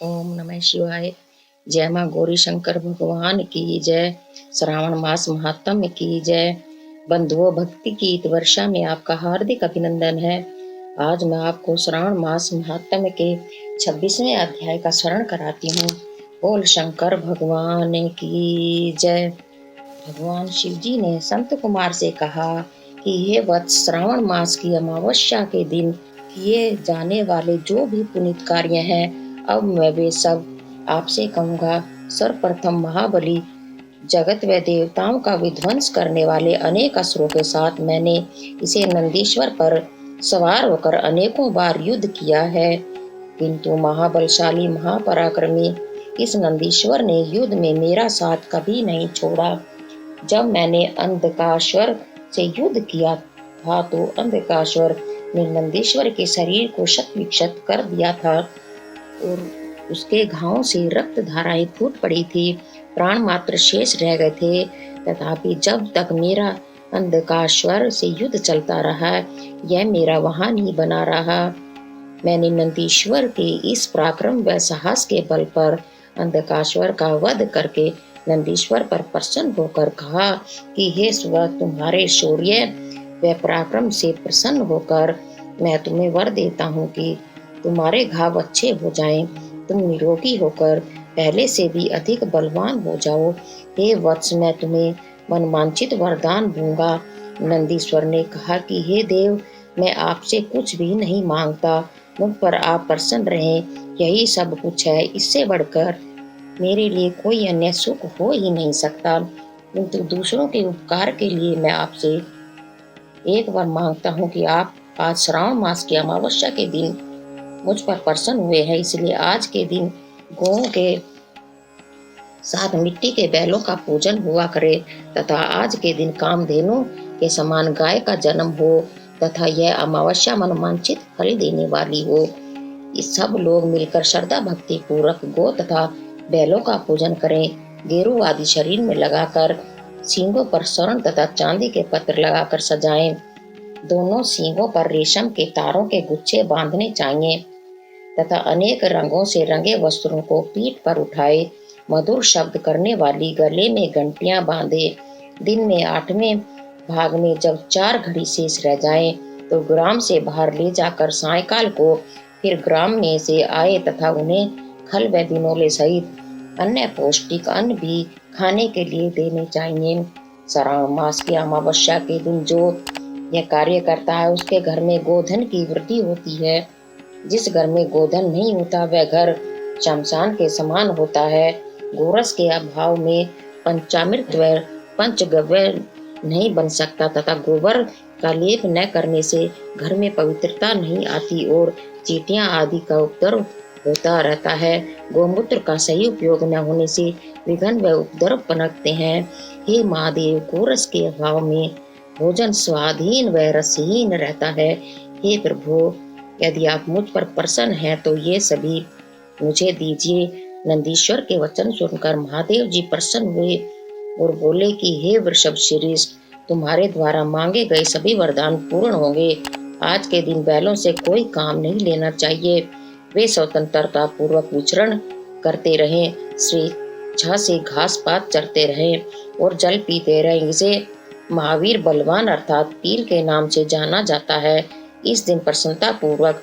ओम नमः शिवाय। जय माँ गौरी शंकर भगवान की जय। श्रावण मास महात्म्य की जय। बंधुओं, भक्ति की इत वर्षा में आपका हार्दिक अभिनंदन है। आज मैं आपको श्रावण मास महात्म्य के 26वें अध्याय का स्मरण कराती हूँ। बोल शंकर भगवान की जय। भगवान शिव जी ने संत कुमार से कहा कि हे वत्स, श्रावण मास की अमावस्या के दिन किए जाने वाले जो भी पुनीत कार्य हैं, अब मैं वे सब आपसे कहूँगा। सर्वप्रथम महाबली जगत व देवताओं का विध्वंस करने वाले अनेक असुरों के साथ मैंने इसे नंदीश्वर पर सवार होकर अनेकों बार युद्ध किया है, किंतु महाबलशाली महापराक्रमी इस नंदीश्वर ने युद्ध में मेरा साथ कभी नहीं छोड़ा। जब मैंने अंधकाश्वर से युद्ध किया था तो अंधकाश्वर ने नंदीश्वर के शरीर को शत विक्षत कर दिया था और उसके घावों से रक्त धाराएं फूट पड़ी थी, प्राण मात्र शेष रह गए थे। तथापि जब तक मेरा अंधकाश्वर से युद्ध चलता रहा, यह मेरा वाहन ही बना रहा। मैंने नंदीश्वर के इस पराक्रम व साहस के बल पर अंधकाश्वर का वध करके नंदीश्वर पर प्रसन्न होकर कहा कि हे स्व, तुम्हारे शौर्य व पराक्रम से प्रसन्न होकर मैं तुम्हें वर देता हूँ कि तुम्हारे घाव अच्छे हो जाएं, तुम निरोगी होकर पहले से भी अधिक बलवान हो जाओ। हे वत्स, मैं तुम्हें मनवांछित वरदान दूंगा। नंदीश्वर ने कहा कि हे देव, मैं आपसे कुछ भी नहीं मांगता, मुझ पर आप प्रसन्न रहें, यही सब कुछ है। इससे बढ़कर मेरे लिए कोई अन्य सुख हो ही नहीं सकता। किंतु दूसरों के उपकार के लिए मैं आपसे एक बार मांगता हूँ कि आप आज श्रावण मास की अमावस्या के दिन मुझ पर प्रसन्न हुए हैं, इसलिए आज के दिन गौओं के साथ मिट्टी के बैलों का पूजन हुआ करे तथा आज के दिन कामधेनु के समान गाय का जन्म हो तथा यह अमावस्या मनोवांछित फल देने वाली हो। इस सब लोग मिलकर श्रद्धा भक्ति पूर्वक गौ तथा बैलों का पूजन करें। गेरू आदि शरीर में लगाकर सींगों पर स्वर्ण तथा चांदी के पत्र लगाकर सजाएं। दोनों सींगों पर रेशम के तारों के गुच्छे बांधने चाहिए तथा अनेक रंगों से रंगे वस्त्रों को पीठ पर उठाए, मधुर शब्द करने वाली गले में घंटियां बांधे। दिन में 8वें भाग में जब 4 घड़ी शेष रह जाए तो ग्राम से बाहर ले जाकर सायंकाल को फिर ग्राम में से आए तथा उन्हें खल व बिनोले सहित अन्य पौष्टिक अन्न भी खाने के लिए देने चाहिए। श्रावण मास की अमावस्या के दिन जो यह कार्य करता है उसके घर में गोधन की वृद्धि होती है। जिस घर में गोधन नहीं होता वह घर शमशान के समान होता है। गोरस के अभाव में पंचामृत व पंचगव्य नहीं बन सकता तथा गोबर का लेप न करने से घर में पवित्रता नहीं आती और चींटियां आदि का उपद्रव होता रहता है। गोमूत्र का सही उपयोग न होने से विघन व उपद्रव पनपते हैं। हे महादेव, गोरस के अभाव में भोजन स्वादहीन व रसहीन रहता है। हे प्रभु, यदि आप मुझ पर प्रसन्न हैं तो ये सभी मुझे दीजिए। नंदीश्वर के वचन सुनकर महादेव जी प्रसन्न हुए और बोले कि हे वृषभ शीर्ष, तुम्हारे द्वारा मांगे गए सभी वरदान पूर्ण होंगे। आज के दिन बैलों से कोई काम नहीं लेना चाहिए, वे स्वतंत्रता पूर्वक विचरण करते रहें, स्वेच्छा से घास पात चरते रहें और जल पीते रहें। इसे महावीर बलवान अर्थात पील के नाम से जाना जाता है। इस दिन प्रसन्नता पूर्वक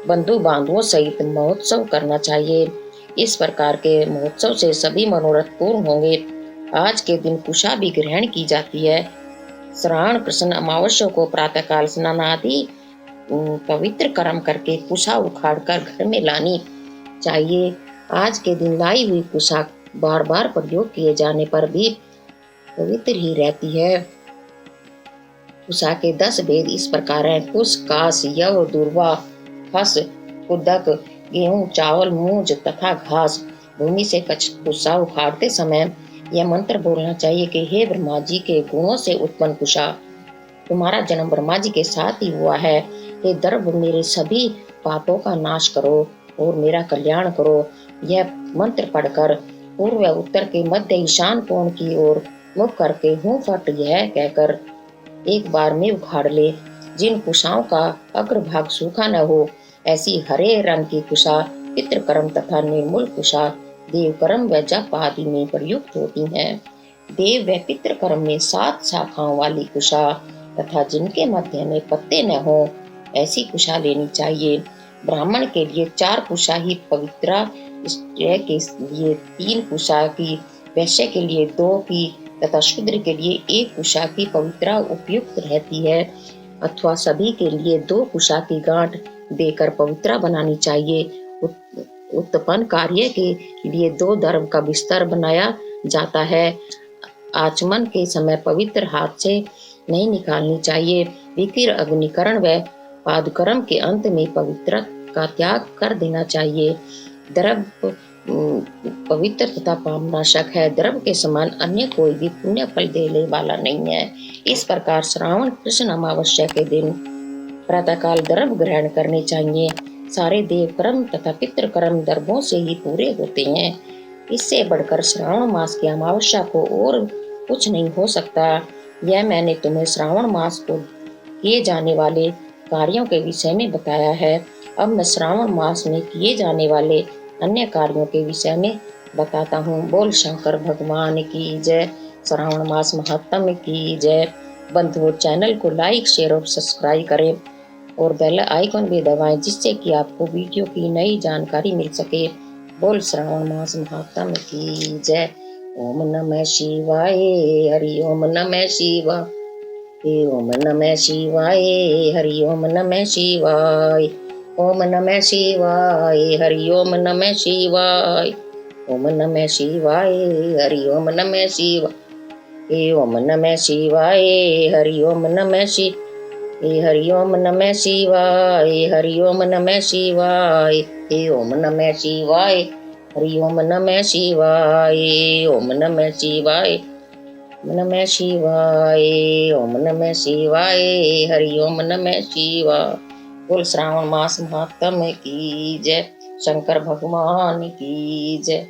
बंधु बांधुओं सहित महोत्सव करना चाहिए। इस प्रकार के महोत्सव से सभी मनोरथ पूर्ण होंगे। आज के दिन कुशा भी ग्रहण की जाती है। श्रावण कृष्ण अमावस्या को प्रातःकाल स्नान आदि पवित्र कर्म करके कुशा उखाड़कर घर में लानी चाहिए। आज के दिन लाई हुई कुशा बार बार प्रयोग किए जाने पर भी पवित्र ही रहती है। कुशा के 10 भेद इस प्रकार हैं: कुश, काश, यव, दूर्वा, फस, कुदक, गेहूं, चावल, मूंज तथा घास। भूमि से कुशा उखाड़ते समय यह मंत्र बोलना चाहिए कि हे ब्रह्मा जी के गुणों से उत्पन्न कुशा, तुम्हारा जन्म ब्रह्मा जी के साथ ही हुआ है। हे दर्भ, मेरे सभी पापों का नाश करो और मेरा कल्याण करो। यह मंत्र पढ़कर पूर्व व उत्तर के मध्य ईशान कोण की ओर मुख करके हूँ फट यह कहकर एक बार में उखाड़ ले। जिन कुशाओं का अग्रभाग सूखा न हो, ऐसी हरे रंग की कुशा पितृकर्म तथा निर्मूल कुशा देवकर्म व जप आदि में प्रयुक्त होती हैं। देव व पितृकर्म में 7 शाखाओं वाली कुशा तथा जिनके मध्य में पत्ते न हो ऐसी कुशा लेनी चाहिए। ब्राह्मण के लिए 4 कुशा ही पवित्रा, स्त्रीय के लिए 3 कुशा की, वैश्य के लिए 2 की तथा शूद्र के लिए 1 कुशा की पवित्रा उपयुक्त रहती है, अथवा सभी के लिए 2 कुशा की गांठ देकर पवित्रा बनानी चाहिए। उत्पन्न कार्य के लिए 2 दर्भ का बिस्तर बनाया जाता है। आचमन के समय पवित्र हाथ से नहीं निकालनी चाहिए। फिर अग्निकरण व पादकर्म के अंत में पवित्र का त्याग कर देना चाहिए। द्रव्य पवित्र तथा पापनाशक है। द्रव्य के समान अन्य कोई भी पुण्य फल देने वाला नहीं है। इस प्रकार श्रावण कृष्ण अमावस्या के दिन प्रातःकाल द्रव्य ग्रहण करने चाहिए। सारे देव कर्म तथा पितृ कर्म द्रव्यों से ही पूरे होते हैं। इससे बढ़कर श्रावण मास की अमावस्या को और कुछ नहीं हो सकता। यह मैंने तुम्हें श्रावण मास को किए जाने वाले कार्यों के विषय में बताया है। अब मैं श्रावण मास में किए जाने वाले अन्य कार्यों के विषय में बताता हूँ। बोल शंकर भगवान की जय। श्रावण मास महात्म्य की जय। बंधुओं, चैनल को लाइक, शेयर और सब्सक्राइब करें और बेल आइकन भी दबाएं, जिससे कि आपको वीडियो की नई जानकारी मिल सके। बोल श्रावण मास महात्म्य की जय। ओम नमः शिवाय। हरि ओम नमः शिवाय। ओम नमः शिवाय। हरि ओम नमः शिवाय। ओम नमः शिवाय। हरि ओम नमः शिवाय। ओम नमः शिवाय। हरि ओम नमः शिवाय। ओम नमः शिवाय। हरि ओम नमः शिवाय। हरि ओम नमः शिवाय। हरि ओम नमः शिवाय। ओम नमः शिवाय। हरि ओम नमः शिवाय। ओम नमः शिवाय। नमः शिवाय। ओम नमः शिवाय। हरि ओम नमः शिवाय। बोल श्रावण मास महात्म्य की जय। शंकर भगवान की जय।